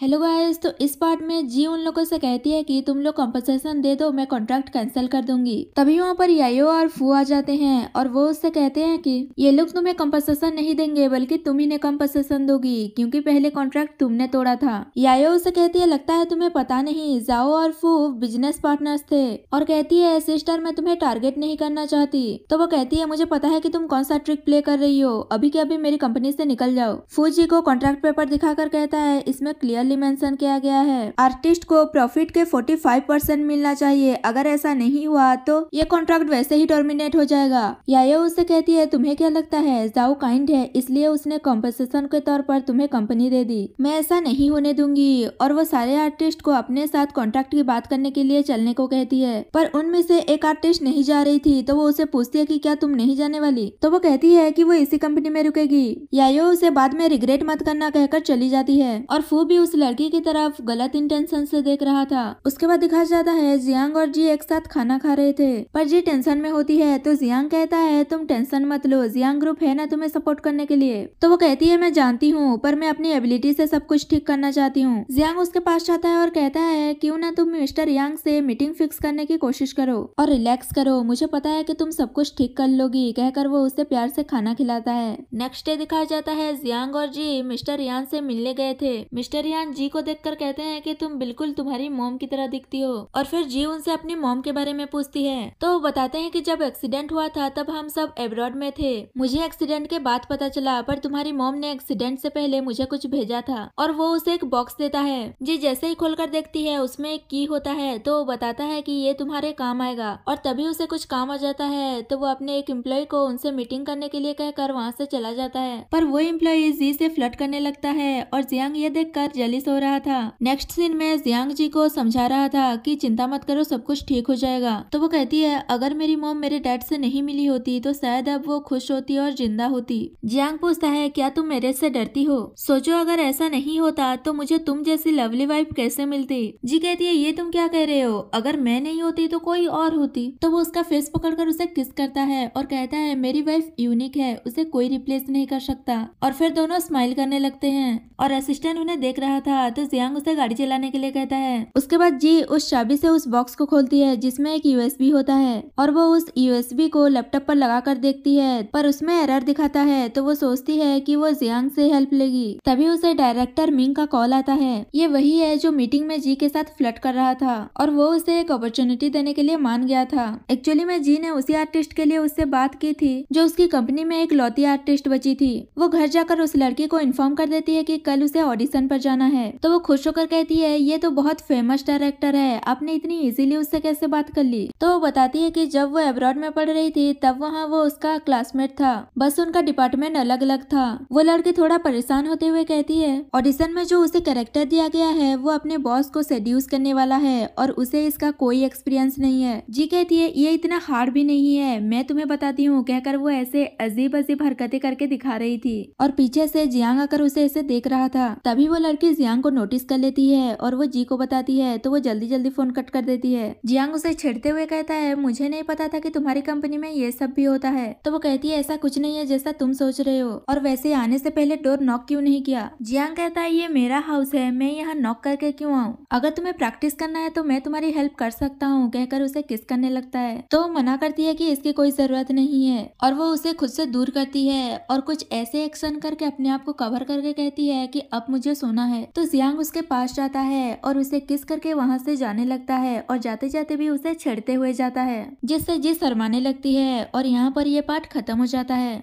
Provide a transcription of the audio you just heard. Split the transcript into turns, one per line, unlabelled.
Hello guys, तो इस part में जी उन लोगों से कहती है कि तुम लोग कंपनसेशन दे दो, मैं कॉन्ट्रैक्ट कैंसिल कर दूंगी। तभी वहाँ पर यायो और फू आ जाते हैं और वो उससे कहते हैं कि ये लोग तुम्हें कंपनसेशन नहीं देंगे बल्कि तुम इन्हें कंपनसेशन दोगी क्योंकि पहले कॉन्ट्रैक्ट तुमने तोड़ा था। यायो उससे कहती है लगता है तुम्हें पता नहीं, जाओ और फू बिजनेस पार्टनर्स थे। और कहती है सिस्टर मैं तुम्हें टारगेट नहीं करना चाहती। तो वो कहती है मुझे पता है कि तुम कौन सा ट्रिक प्ले कर रही हो, अभी के अभी मेरी कंपनी से निकल जाओ। फू जी को कॉन्ट्रैक्ट पेपर दिखाकर कहता है इसमें क्लियर मेंशन किया गया है आर्टिस्ट को प्रॉफिट के 45% मिलना चाहिए, अगर ऐसा नहीं हुआ तो ये कॉन्ट्रैक्ट वैसे ही टर्मिनेट हो जाएगा। यायो उससे कहती है तुम्हें क्या लगता है जाओ काइंड है इसलिए उसने कॉम्पनसेशन के तौर पर तुम्हें कंपनी दे दी, मैं ऐसा नहीं होने दूंगी। और वो सारे आर्टिस्ट को अपने साथ कॉन्ट्रैक्ट की बात करने के लिए चलने को कहती है, पर उनमें से एक आर्टिस्ट नहीं जा रही थी। तो वो उसे पूछती है कि क्या तुम नहीं जाने वाली, तो वो कहती है कि वो इसी कंपनी में रुकेगी। यायो उसे बाद में रिग्रेट मत करना कहकर चली जाती है और फू भी उस लड़की की तरफ गलत इंटेंशन से देख रहा था। उसके बाद दिखाया जाता है जियांग और जी एक साथ खाना खा रहे थे, पर जी टेंशन में होती है। तो जियांग कहता है तुम टेंशन मत लो, जियांग ग्रुप है ना तुम्हें सपोर्ट करने के लिए। तो वो कहती है मैं जानती हूँ पर मैं अपनी एबिलिटी से सब कुछ ठीक करना चाहती हूँ। जियांग उसके पास जाता है और कहता है क्यों ना तुम मिस्टर यांग से मीटिंग फिक्स करने की कोशिश करो और रिलैक्स करो, मुझे पता है कि तुम सब कुछ ठीक कर लोगी, कहकर वो उसे प्यार से खाना खिलाता है। नेक्स्ट डे दिखाया जाता है जियांग और जी मिस्टर यान से मिलने गए थे। मिस्टर यान जी को देखकर कहते हैं कि तुम बिल्कुल तुम्हारी मॉम की तरह दिखती हो। और फिर जी उनसे अपनी मॉम के बारे में पूछती है तो वो बताते हैं कि जब एक्सीडेंट हुआ था तब हम सब एब्रॉड में थे, मुझे एक्सीडेंट के बाद पता चला पर तुम्हारी मॉम ने एक्सीडेंट से पहले मुझे कुछ भेजा था। और वो उसे एक बॉक्स देता है। जी जैसे ही खोलकर देखती है उसमें एक की होता है, तो वो बताता है कि ये तुम्हारे काम आएगा। और तभी उसे कुछ काम आ जाता है तो वो अपने एक एम्प्लॉय को उनसे मीटिंग करने के लिए कहकर वहाँ से चला जाता है, पर वो एम्प्लॉय जी से फ्लर्ट करने लगता है और जियांग ये देखकर जेलिस हो रहा था। नेक्स्ट सीन में जियांग जी को समझा रहा था कि चिंता मत करो सब कुछ ठीक हो जाएगा। तो वो कहती है अगर मेरी मॉम मेरे डैड से नहीं मिली होती तो शायद अब वो खुश होती और जिंदा होती। जियांग पूछता है क्या तुम मेरे से डरती हो, सोचो अगर ऐसा नहीं होता तो मुझे तुम जैसी लवली वाइफ कैसे मिलती। जी कहती है ये तुम क्या कह रहे हो, अगर मैं नहीं होती तो कोई और होती। तो वो उसका फेस पकड़कर उसे किस करता है और कहता है मेरी वाइफ यूनिक है, उसे कोई रिप्लेस नहीं कर सकता। और फिर दोनों स्माइल करने लगते हैं और असिस्टेंट उन्हें देख रहा था तो जियांग उसे गाड़ी चलाने के लिए कहता है। उसके बाद जी उस चाबी से उस बॉक्स को खोलती है जिसमें एक यूएसबी होता है और वो उस यूएसबी को लैपटॉप पर लगाकर देखती है, पर उसमें एरर दिखाता है। तो वो सोचती है कि वो जियांग से हेल्प लेगी। तभी उसे डायरेक्टर मिंग का कॉल आता है, ये वही है जो मीटिंग में जी के साथ फ्लर्ट कर रहा था और वो उसे एक अपॉर्चुनिटी देने के लिए मान गया था। एक्चुअली में जी ने उसी आर्टिस्ट के लिए उससे बात की थी जो उसकी कंपनी में एक लौती आर्टिस्ट बची थी। वो घर जाकर उस लड़की को इन्फॉर्म कर देती है कि कल उसे ऑडिशन पर जाना है। तो वो खुश होकर कहती है ये तो बहुत फेमस डायरेक्टर है, आपने इतनी इजीली उससे कैसे बात कर ली। तो वो बताती है कि जब वो अब्रॉड में पढ़ रही थी तब वहाँ वो उसका क्लासमेट था, बस उनका डिपार्टमेंट अलग अलग था। वो लड़की थोड़ा परेशान होते हुए कहती है ऑडिशन में जो उसे कैरेक्टर दिया गया है वो अपने बॉस को सेड्यूस करने वाला है और उसे इसका कोई एक्सपीरियंस नहीं है। जी कहती है ये इतना हार्ड भी नहीं है, मैं तुम्हें बताती हूँ, कहकर वो ऐसे अजीब अजीब हरकतें करके दिखा रही थी और पीछे से जियांग आकर उसे ऐसे देख रहा था। तभी वो लड़की जियांग को नोटिस कर लेती है और वो जी को बताती है तो वो जल्दी जल्दी फोन कट कर देती है। जियांग उसे छेड़ते हुए कहता है मुझे नहीं पता था कि तुम्हारी कंपनी में ये सब भी होता है। तो वो कहती है ऐसा कुछ नहीं है जैसा तुम सोच रहे हो, और वैसे आने से पहले डोर नॉक क्यों नहीं किया। जियांग कहता है ये मेरा हाउस है, मैं यहाँ नॉक करके क्यों आऊँ, अगर तुम्हें प्रैक्टिस करना है तो मैं तुम्हारी हेल्प कर सकता हूँ, कहकर उसे किस करने लगता है। तो वो मना करती है कि इसकी कोई जरूरत नहीं है और वो उसे खुद से दूर करती है और कुछ ऐसे एक्शन करके अपने आप को कवर करके कहती है कि अब मुझे सोना है। तो जियांग उसके पास जाता है और उसे किस करके वहाँ से जाने लगता है और जाते जाते भी उसे छेड़ते हुए जाता है जिससे जी शर्माने लगती है और यहाँ पर ये पार्ट खत्म हो जाता है।